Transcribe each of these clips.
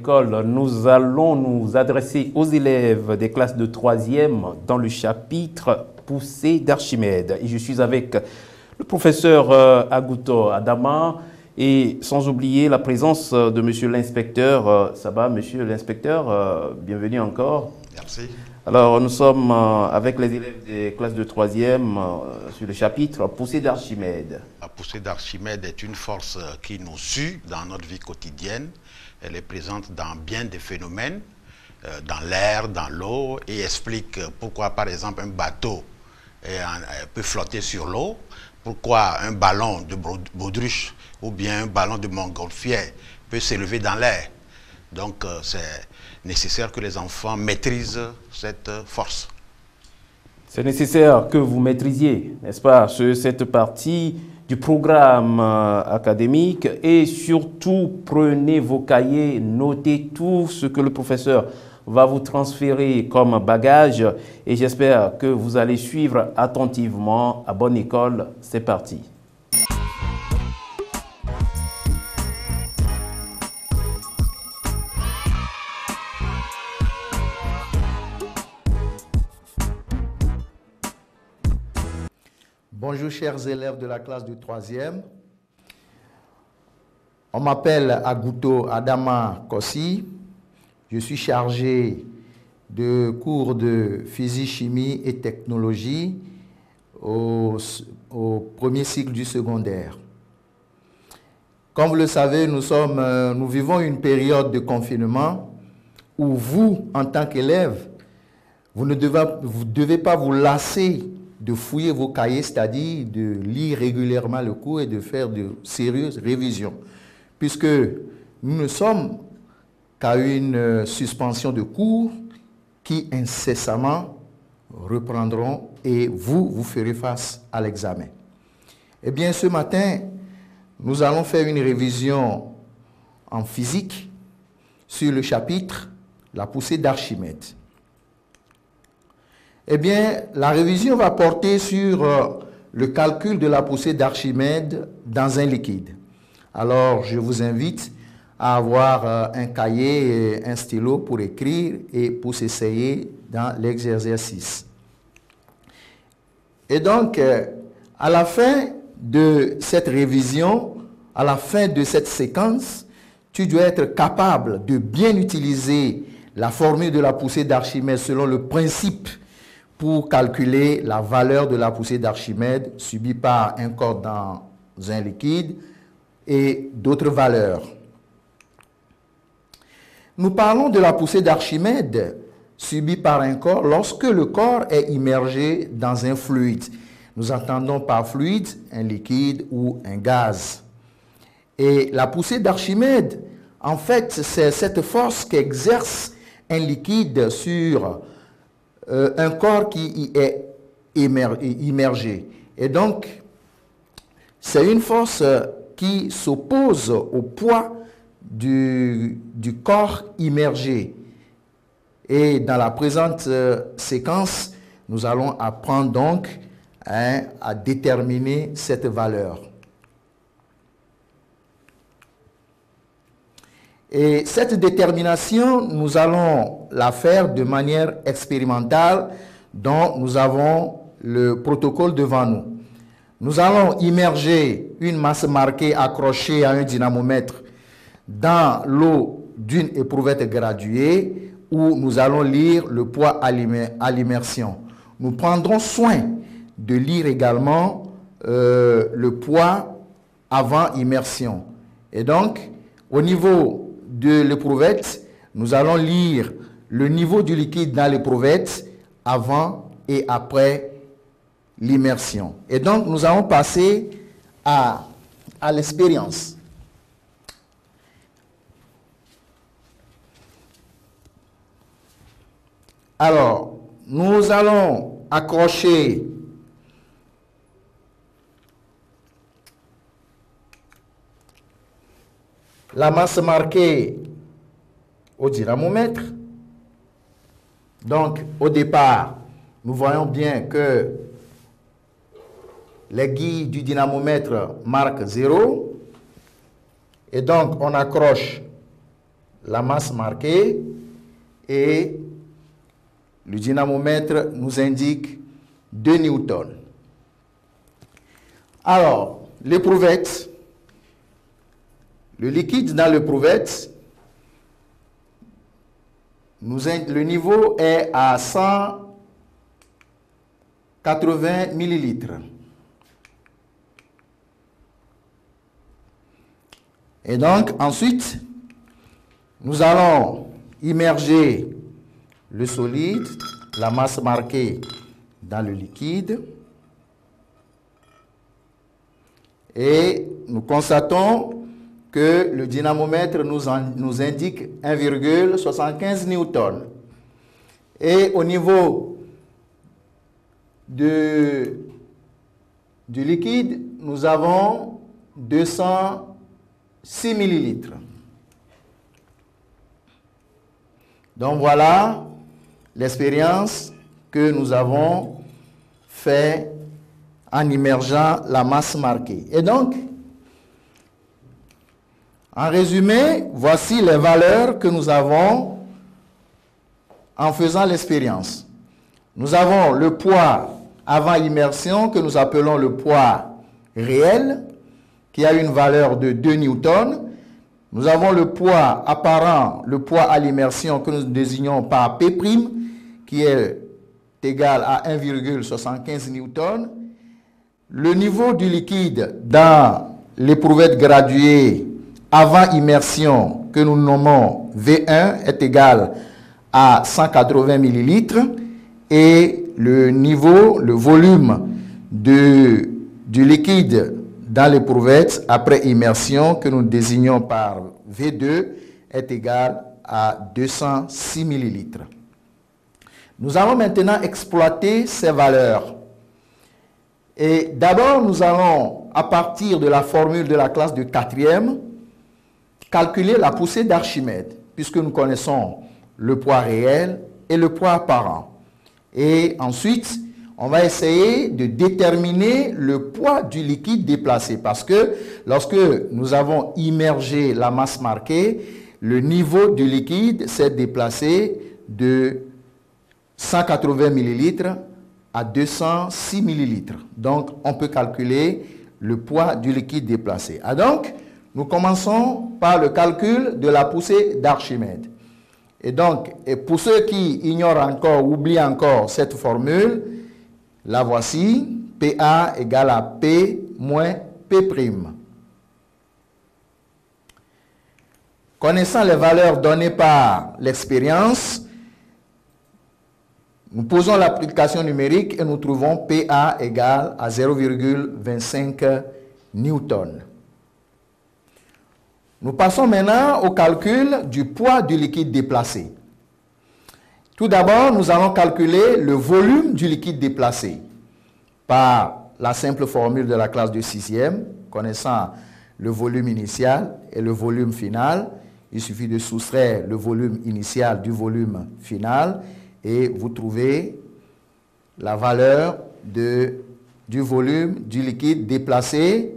école, nous allons nous adresser aux élèves des classes de 3e dans le chapitre poussée d'Archimède. Et je suis avec le professeur Agouto Adama et sans oublier la présence de monsieur l'inspecteur. Ça va, monsieur l'inspecteur, bienvenue encore. Merci. Alors, nous sommes avec les élèves des classes de 3e sur le chapitre poussée d'Archimède. La poussée d'Archimède est une force qui nous suit dans notre vie quotidienne. Elle est présente dans bien des phénomènes, dans l'air, dans l'eau, et explique pourquoi, par exemple, un bateau peut flotter sur l'eau, pourquoi un ballon de baudruche ou bien un ballon de montgolfière peut s'élever dans l'air. Donc, c'est nécessaire que les enfants maîtrisent cette force. C'est nécessaire que vous maîtrisiez, n'est-ce pas, cette partie du programme académique et surtout prenez vos cahiers, notez tout ce que le professeur va vous transférer comme bagage et j'espère que vous allez suivre attentivement à Bonne École. C'est parti. Bonjour chers élèves de la classe de 3e. On m'appelle Agouto Adama Kossi. Je suis chargé de cours de physique, chimie et technologie au premier cycle du secondaire. Comme vous le savez, nous vivons une période de confinement où vous, en tant qu'élève, vous ne devez pas vous lasser de fouiller vos cahiers, c'est-à-dire de lire régulièrement le cours et de faire de sérieuses révisions. Puisque nous ne sommes qu'à une suspension de cours qui incessamment reprendront et vous ferez face à l'examen. Eh bien, ce matin, nous allons faire une révision en physique sur le chapitre « La poussée d'Archimède ». Eh bien, la révision va porter sur le calcul de la poussée d'Archimède dans un liquide. Alors, je vous invite à avoir un cahier et un stylo pour écrire et pour s'essayer dans l'exercice. Et donc, à la fin de cette révision, à la fin de cette séquence, tu dois être capable de bien utiliser la formule de la poussée d'Archimède selon le principe pour calculer la valeur de la poussée d'Archimède subie par un corps dans un liquide et d'autres valeurs. Nous parlons de la poussée d'Archimède subie par un corps lorsque le corps est immergé dans un fluide. Nous entendons par fluide un liquide ou un gaz. Et la poussée d'Archimède, en fait, c'est cette force qu'exerce un liquide sur un corps qui y est immergé. Et donc, c'est une force qui s'oppose au poids du corps immergé. Et dans la présente séquence, nous allons apprendre donc à déterminer cette valeur. Et cette détermination, nous allons la faire de manière expérimentale, dont nous avons le protocole devant nous. Nous allons immerger une masse marquée accrochée à un dynamomètre dans l'eau d'une éprouvette graduée où nous allons lire le poids à l'immersion. Nous prendrons soin de lire également le poids avant immersion. Et donc, au niveau de l'éprouvette, nous allons lire le niveau du liquide dans l'éprouvette avant et après l'immersion. Et donc, nous allons passer à l'expérience. Alors, nous allons accrocher la masse marquée au dynamomètre. Donc, au départ, nous voyons bien que l'aiguille du dynamomètre marque 0. Et donc, on accroche la masse marquée et le dynamomètre nous indique 2 newtons. Alors, l'éprouvette, le liquide dans l'éprouvette, le niveau est à 180 millilitres. Et donc, ensuite, nous allons immerger le solide, la masse marquée, dans le liquide. Et nous constatons que le dynamomètre nous indique 1,75 newtons. Et au niveau du liquide, nous avons 206 millilitres. Donc voilà l'expérience que nous avons fait en immergeant la masse marquée. Et donc, en résumé, voici les valeurs que nous avons en faisant l'expérience. Nous avons le poids avant immersion que nous appelons le poids réel, qui a une valeur de 2 newtons. Nous avons le poids apparent, le poids à l'immersion que nous désignons par P', qui est égal à 1,75 newtons. Le niveau du liquide dans l'éprouvette graduée avant immersion, que nous nommons V1, est égal à 180 millilitres. Et le niveau, le volume du liquide dans l'éprouvette après immersion, que nous désignons par V2, est égal à 206 millilitres. Nous allons maintenant exploiter ces valeurs. Et d'abord, nous allons, à partir de la formule de la classe de 4e, calculer la poussée d'Archimède, puisque nous connaissons le poids réel et le poids apparent. Et ensuite, on va essayer de déterminer le poids du liquide déplacé, parce que lorsque nous avons immergé la masse marquée, le niveau du liquide s'est déplacé de 180 millilitres à 206 millilitres. Donc, on peut calculer le poids du liquide déplacé. Ah donc, nous commençons par le calcul de la poussée d'Archimède. Et donc, pour ceux qui ignorent encore, oublient encore cette formule, la voici, PA égale à P moins P'. Connaissant les valeurs données par l'expérience, nous posons l'application numérique et nous trouvons PA égale à 0,25 newtons. Nous passons maintenant au calcul du poids du liquide déplacé. Tout d'abord, nous allons calculer le volume du liquide déplacé par la simple formule de la classe de 6e, connaissant le volume initial et le volume final. Il suffit de soustraire le volume initial du volume final et vous trouvez la valeur du volume du liquide déplacé.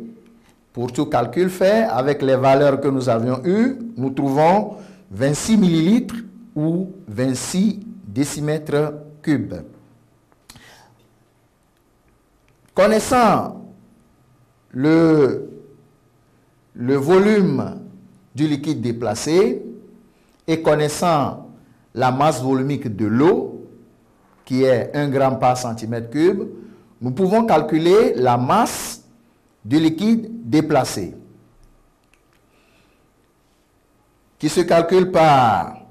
Pour tout calcul fait, avec les valeurs que nous avions eues, nous trouvons 26 millilitres ou 26 décimètres cubes. Connaissant le volume du liquide déplacé et connaissant la masse volumique de l'eau, qui est 1 gramme par centimètre cube, nous pouvons calculer la masse du liquide déplacé, qui se calcule par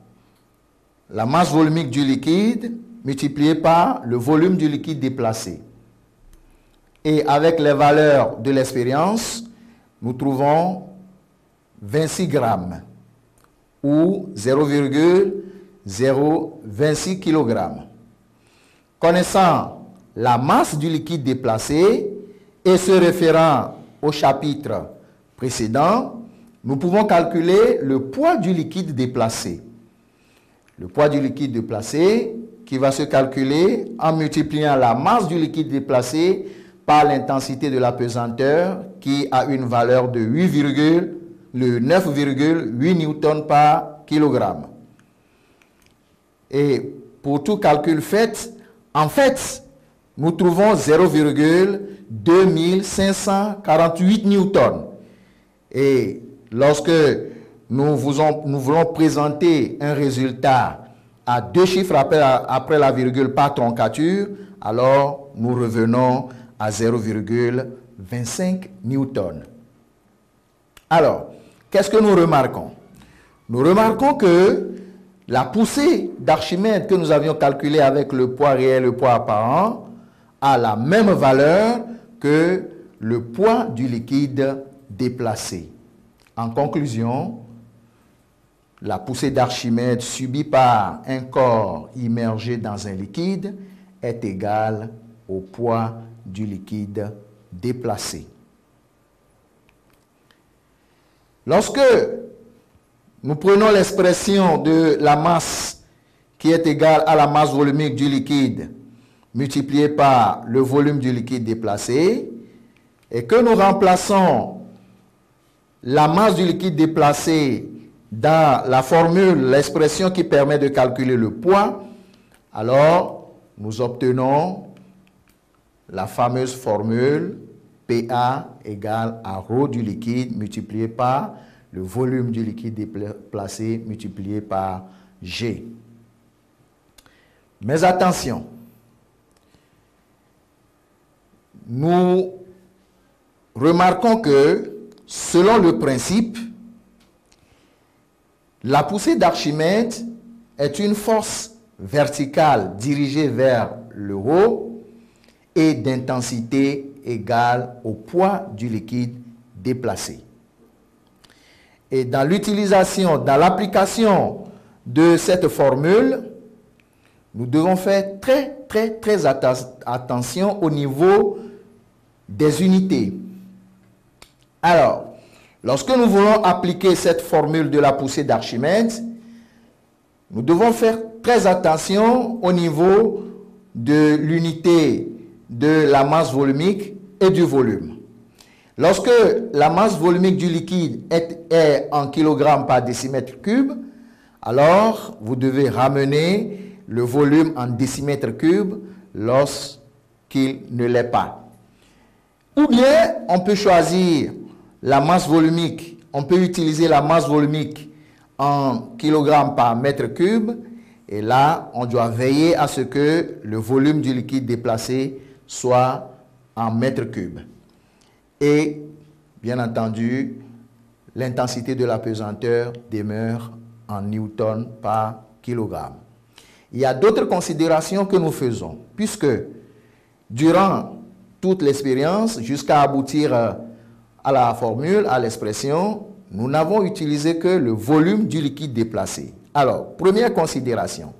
la masse volumique du liquide multipliée par le volume du liquide déplacé. Et avec les valeurs de l'expérience, nous trouvons 26 grammes ou 0,026 kg. Connaissant la masse du liquide déplacé et se référant au chapitre précédent, nous pouvons calculer le poids du liquide déplacé. Le poids du liquide déplacé qui va se calculer en multipliant la masse du liquide déplacé par l'intensité de la pesanteur qui a une valeur de 9,8 newtons par kilogramme. Et pour tout calcul fait, en fait, nous trouvons 0,2548 newtons. Et lorsque nous voulons présenter un résultat à 2 chiffres après la virgule par troncature, alors nous revenons à 0,25 newtons. Alors, qu'est-ce que nous remarquons? Nous remarquons que la poussée d'Archimède que nous avions calculée avec le poids réel et le poids apparent a la même valeur que le poids du liquide déplacé. En conclusion, la poussée d'Archimède subie par un corps immergé dans un liquide est égale au poids du liquide déplacé. Lorsque nous prenons l'expression de la masse qui est égale à la masse volumique du liquide multipliée par le volume du liquide déplacé et que nous remplaçons la masse du liquide déplacé dans la formule, l'expression qui permet de calculer le poids, alors nous obtenons la fameuse formule PA égale à ρ du liquide multiplié par le volume du liquide déplacé multiplié par G. Mais attention, nous remarquons que selon le principe, la poussée d'Archimède est une force verticale dirigée vers le haut et d'intensité égale au poids du liquide déplacé. Et dans l'application de cette formule, nous devons faire très attention au niveau des unités. Alors, lorsque nous voulons appliquer cette formule de la poussée d'Archimède, nous devons faire très attention au niveau de l'unité de la masse volumique et du volume. Lorsque la masse volumique du liquide est en kilogrammes par décimètre cube, alors vous devez ramener le volume en décimètre cube lorsqu'il ne l'est pas. Ou bien on peut choisir la masse volumique, on peut utiliser la masse volumique en kilogrammes par mètre cube, et là, on doit veiller à ce que le volume du liquide déplacé soit en mètre cube. Et, bien entendu, l'intensité de la pesanteur demeure en newton par kilogramme. Il y a d'autres considérations que nous faisons, puisque durant toute l'expérience, jusqu'à aboutir à la formule, à l'expression, nous n'avons utilisé que le volume du liquide déplacé. Alors, première considération,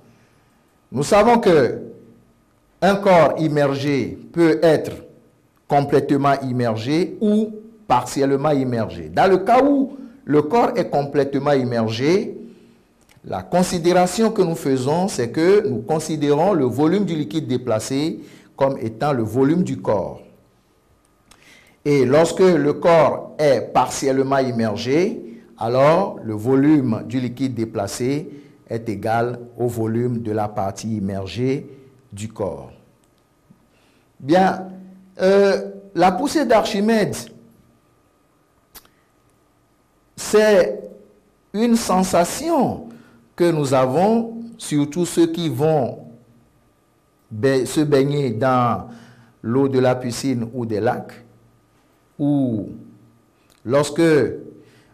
nous savons que un corps immergé peut être complètement immergé ou partiellement immergé. Dans le cas où le corps est complètement immergé, la considération que nous faisons, c'est que nous considérons le volume du liquide déplacé comme étant le volume du corps. Et lorsque le corps est partiellement immergé, alors le volume du liquide déplacé est égal au volume de la partie immergée du corps. Bien, la poussée d'Archimède, c'est une sensation que nous avons, surtout ceux qui vont se baigner dans l'eau de la piscine ou des lacs, ou lorsque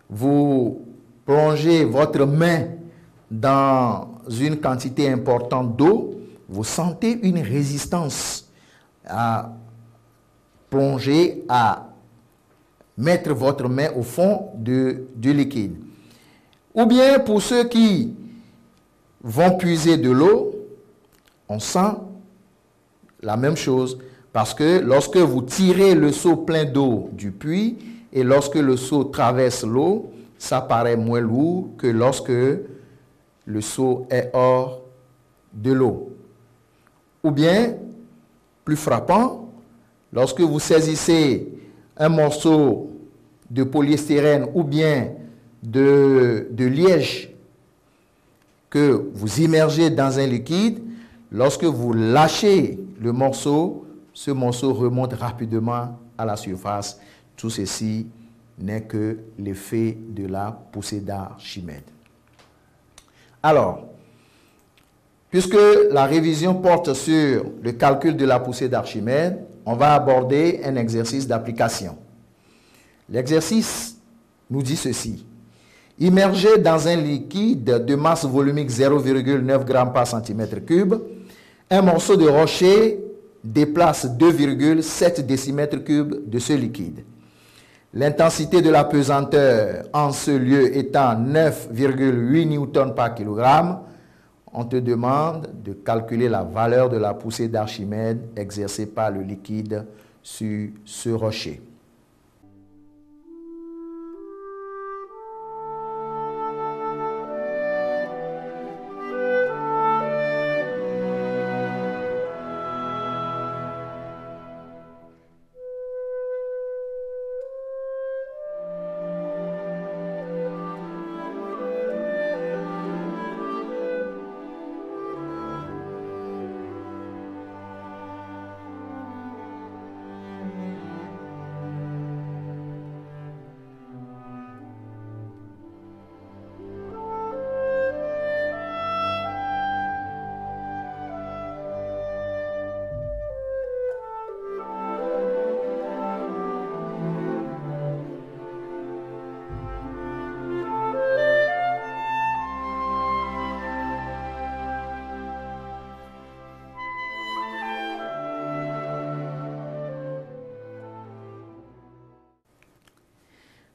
vous plongez votre main dans une quantité importante d'eau, vous sentez une résistance à plonger, à mettre votre main au fond du liquide. Ou bien pour ceux qui vont puiser de l'eau, on sent la même chose. Parce que lorsque vous tirez le seau plein d'eau du puits et lorsque le seau traverse l'eau, ça paraît moins lourd que lorsque le seau est hors de l'eau. Ou bien, plus frappant, lorsque vous saisissez un morceau de polyestyrène ou bien de liège que vous immergez dans un liquide, lorsque vous lâchez le morceau, ce morceau remonte rapidement à la surface. Tout ceci n'est que l'effet de la poussée d'Archimède. Alors, puisque la révision porte sur le calcul de la poussée d'Archimède, on va aborder un exercice d'application. L'exercice nous dit ceci. Immergé dans un liquide de masse volumique 0,9 g par centimètre cube, un morceau de rocher déplace 2,7 décimètres cubes de ce liquide. L'intensité de la pesanteur en ce lieu étant 9,8 newtons par kilogramme, on te demande de calculer la valeur de la poussée d'Archimède exercée par le liquide sur ce rocher.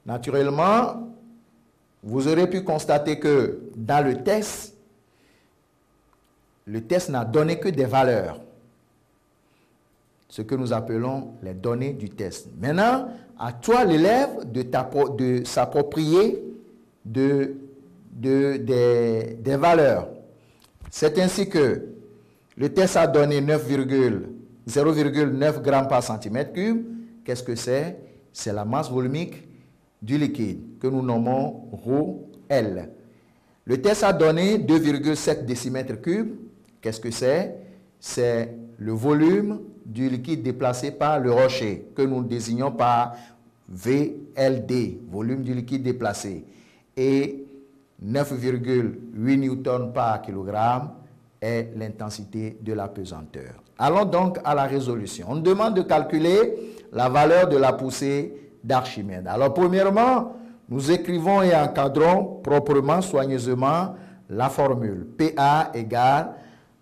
Naturellement, vous aurez pu constater que dans le test n'a donné que des valeurs. Ce que nous appelons les données du test. Maintenant, à toi, l'élève, de s'approprier des valeurs. C'est ainsi que le test a donné 0,9 g par centimètre cube. Qu'est-ce que c'est? C'est la masse volumique du liquide que nous nommons ρL. Le test a donné 2,7 décimètres cubes. Qu'est-ce que c'est? C'est le volume du liquide déplacé par le rocher que nous désignons par VLD, volume du liquide déplacé. Et 9,8 newtons par kilogramme est l'intensité de la pesanteur. Allons donc à la résolution. On nous demande de calculer la valeur de la poussée d'Archimède. Alors, premièrement, nous écrivons et encadrons proprement, soigneusement, la formule. PA égale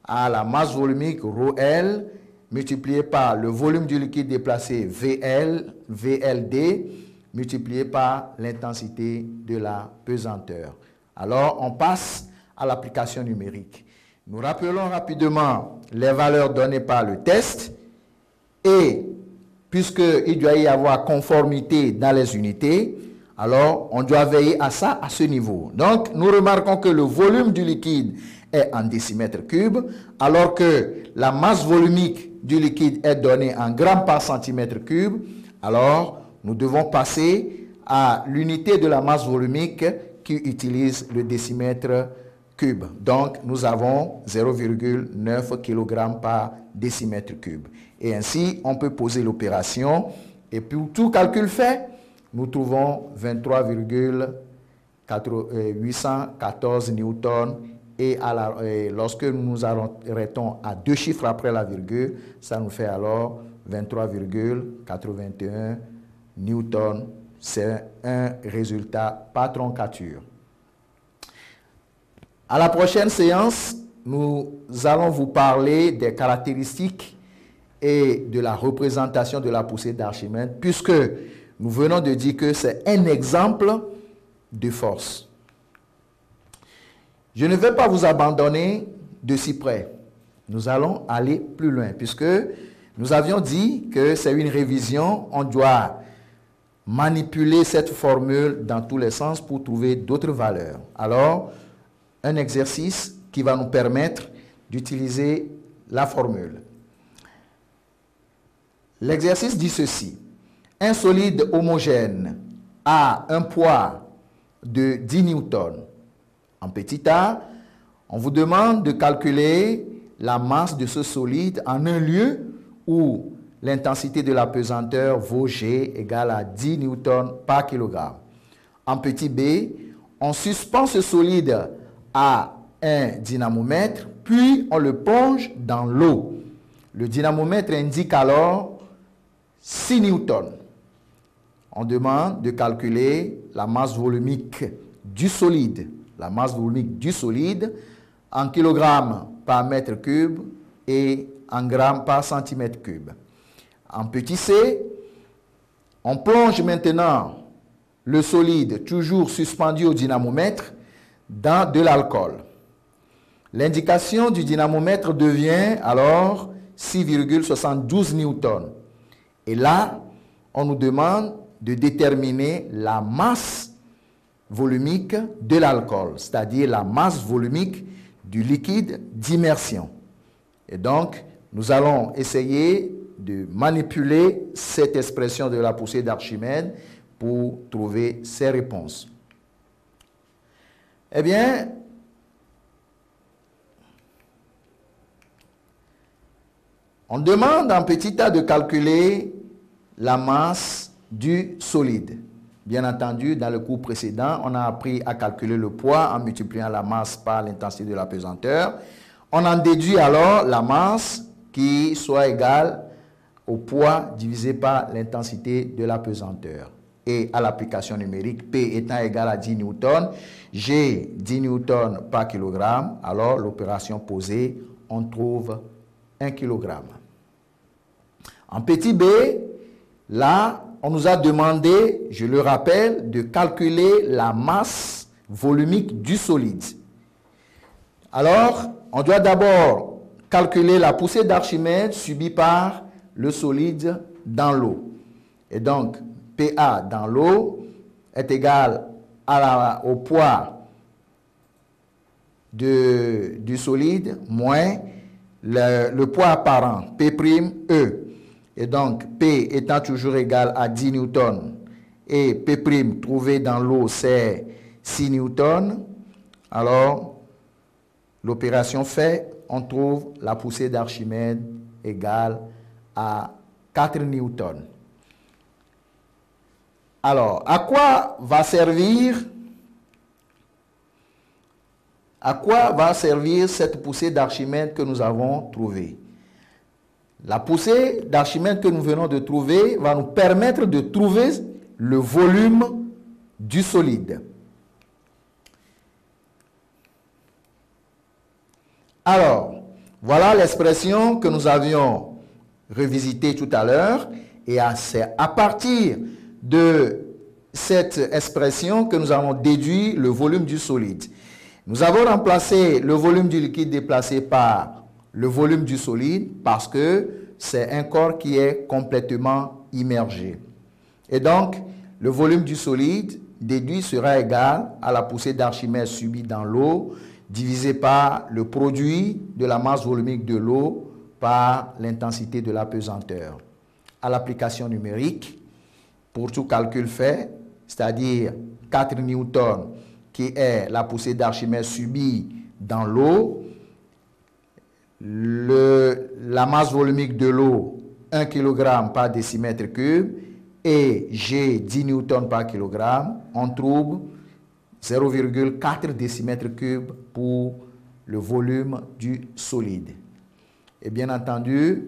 à la masse volumique ρL multiplié par le volume du liquide déplacé VLD multiplié par l'intensité de la pesanteur. Alors, on passe à l'application numérique. Nous rappelons rapidement les valeurs données par le test et puisqu'il doit y avoir conformité dans les unités, alors on doit veiller à ça, à ce niveau. Donc, nous remarquons que le volume du liquide est en décimètres cubes, alors que la masse volumique du liquide est donnée en grammes par centimètre cube. Alors, nous devons passer à l'unité de la masse volumique qui utilise le décimètre cube. Donc, nous avons 0,9 kg par décimètre cube. Et ainsi, on peut poser l'opération. Et pour tout calcul fait, nous trouvons 23,814 newtons. Et lorsque nous nous arrêtons à deux chiffres après la virgule, ça nous fait alors 23,81 newtons. C'est un résultat par troncature. À la prochaine séance, nous allons vous parler des caractéristiques et de la représentation de la poussée d'Archimède, puisque nous venons de dire que c'est un exemple de force. Je ne vais pas vous abandonner de si près. Nous allons aller plus loin, puisque nous avions dit que c'est une révision, on doit manipuler cette formule dans tous les sens pour trouver d'autres valeurs. Alors, un exercice qui va nous permettre d'utiliser la formule. L'exercice dit ceci. Un solide homogène a un poids de 10 newtons. En petit a, On vous demande de calculer la masse de ce solide en un lieu où l'intensité de la pesanteur vaut G égale à 10 newtons par kilogramme. En petit b, on suspend ce solide à un dynamomètre, puis on le plonge dans l'eau. Le dynamomètre indique alors 6 newtons. On demande de calculer la masse volumique du solide. La masse volumique du solide en kilogrammes par mètre cube et en grammes par centimètre cube. En petit c, on plonge maintenant le solide, toujours suspendu au dynamomètre, dans de l'alcool. L'indication du dynamomètre devient alors 6,72 newtons. Et là, on nous demande de déterminer la masse volumique de l'alcool, c'est-à-dire la masse volumique du liquide d'immersion. Et donc, nous allons essayer de manipuler cette expression de la poussée d'Archimède pour trouver ces réponses. Eh bien, on demande en petit a de calculer la masse du solide. Bien entendu, dans le cours précédent, on a appris à calculer le poids en multipliant la masse par l'intensité de la pesanteur. On en déduit alors la masse qui soit égale au poids divisé par l'intensité de la pesanteur. Et à l'application numérique, P étant égal à 10 newtons, G 10 newtons par kilogramme, alors l'opération posée, on trouve 1 kilogramme. En petit b, là, on nous a demandé, je le rappelle, de calculer la masse volumique du solide. Alors, on doit d'abord calculer la poussée d'Archimède subie par le solide dans l'eau. Et donc, PA dans l'eau est égal au poids du solide moins le poids apparent, P'(E). Et donc, P étant toujours égal à 10 newtons et P' trouvé dans l'eau, c'est 6 newtons. Alors, l'opération fait, on trouve la poussée d'Archimède égale à 4 newtons. Alors, à quoi va servir cette poussée d'Archimède que nous avons trouvée? La poussée d'Archimède que nous venons de trouver va nous permettre de trouver le volume du solide. Alors, voilà l'expression que nous avions revisitée tout à l'heure, et c'est à partir de cette expression que nous avons déduit le volume du solide. Nous avons remplacé le volume du liquide déplacé par le volume du solide parce que c'est un corps qui est complètement immergé. Et donc, le volume du solide déduit sera égal à la poussée d'Archimède subie dans l'eau divisé par le produit de la masse volumique de l'eau par l'intensité de la pesanteur. À l'application numérique, pour tout calcul fait, c'est-à-dire 4 newtons qui est la poussée d'Archimède subie dans l'eau, la masse volumique de l'eau 1 kg par décimètre cube et G 10 newtons par kilogramme, on trouve 0,4 décimètre cube pour le volume du solide. Et bien entendu,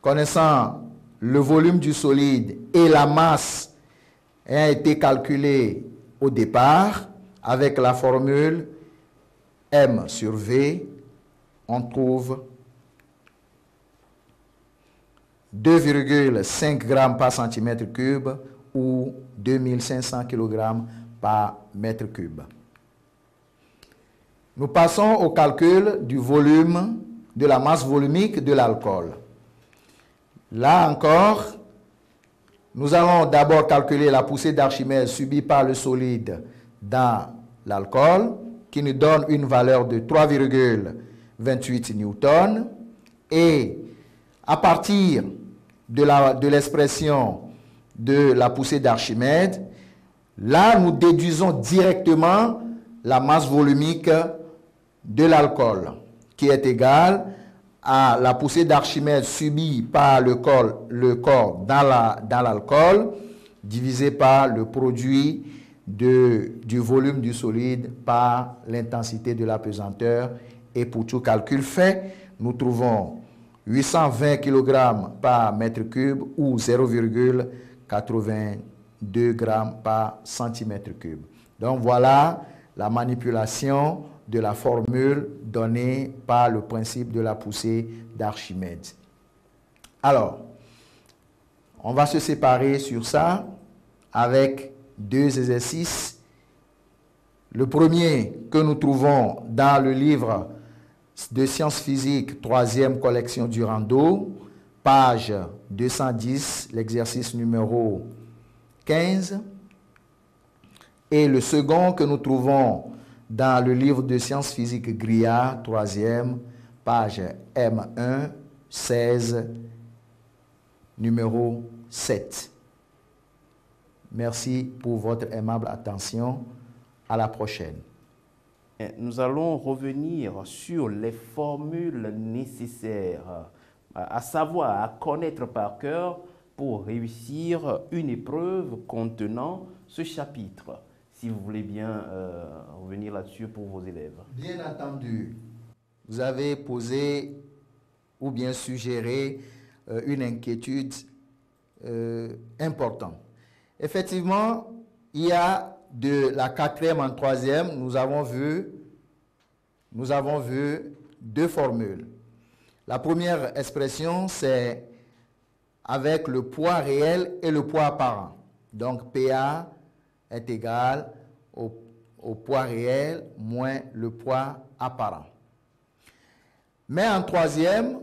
connaissant le volume du solide et la masse ayant été calculée au départ avec la formule M sur V, on trouve 2,5 g par centimètre cube ou 2500 kg par mètre cube. Nous passons au calcul du volume, de la masse volumique de l'alcool. Là encore, nous allons d'abord calculer la poussée d'Archimède subie par le solide dans l'alcool, qui nous donne une valeur de 3,28 newtons. Et à partir de l'expression de la poussée d'Archimède, là, nous déduisons directement la masse volumique de l'alcool, qui est égal à la poussée d'Archimède subie par le corps dans l'alcool, divisé par le produit du volume du solide par l'intensité de la pesanteur. Et pour tout calcul fait, nous trouvons 820 kg par mètre cube ou 0,82 g par centimètre cube. Donc voilà la manipulation de la formule donnée par le principe de la poussée d'Archimède. Alors, on va se séparer sur ça avec deux exercices. Le premier que nous trouvons dans le livre de sciences physiques, 3e collection Durando, page 210, l'exercice numéro 15. Et le second que nous trouvons dans le livre de sciences physiques Griard, 3e, page M1, 16, numéro 7. Merci pour votre aimable attention. À la prochaine. Nous allons revenir sur les formules nécessaires, à savoir, à connaître par cœur pour réussir une épreuve contenant ce chapitre. Si vous voulez bien revenir là-dessus pour vos élèves. Bien entendu, vous avez posé ou bien suggéré une inquiétude importante. Effectivement, il y a de la 4e en 3e, nous avons vu deux formules. La première expression, c'est avec le poids réel et le poids apparent. Donc, PA est égal au poids réel moins le poids apparent. Mais en 3e,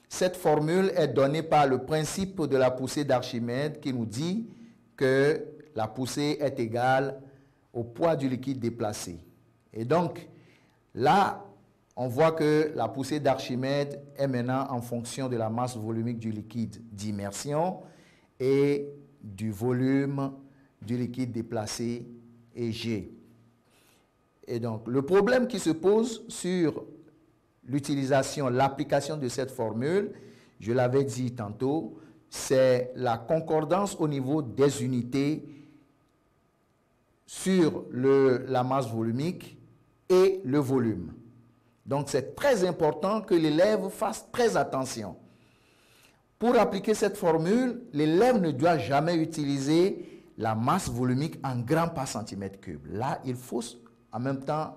cette formule est donnée par le principe de la poussée d'Archimède qui nous dit que la poussée est égale au poids du liquide déplacé. Et donc, là, on voit que la poussée d'Archimède est maintenant en fonction de la masse volumique du liquide d'immersion et du volume du liquide déplacé et G. Et donc, le problème qui se pose sur l'utilisation, l'application de cette formule, je l'avais dit tantôt, c'est la concordance au niveau des unités sur la masse volumique et le volume. Donc, c'est très important que l'élève fasse très attention. Pour appliquer cette formule, l'élève ne doit jamais utiliser la masse volumique en grammes par centimètre cube. Là, il faut en même temps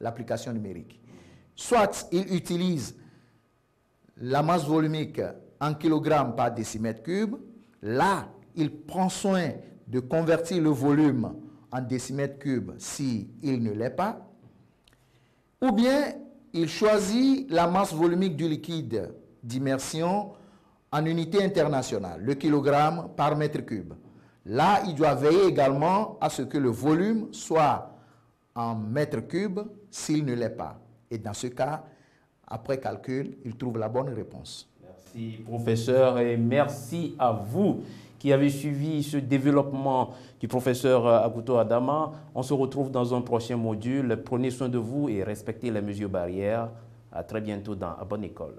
l'application numérique. Soit il utilise la masse volumique en kilogrammes par décimètre cube. Là, il prend soin de convertir le volume en décimètre cube s'il ne l'est pas. Ou bien, il choisit la masse volumique du liquide d'immersion en unité internationale, le kilogramme par mètre cube. Là, il doit veiller également à ce que le volume soit en mètre cube s'il ne l'est pas. Et dans ce cas, après calcul, il trouve la bonne réponse. Merci, professeur, et merci à vous qui avez suivi ce développement du professeur Agouto Adama. On se retrouve dans un prochain module. Prenez soin de vous et respectez les mesures barrières. À très bientôt dans À Bonne École.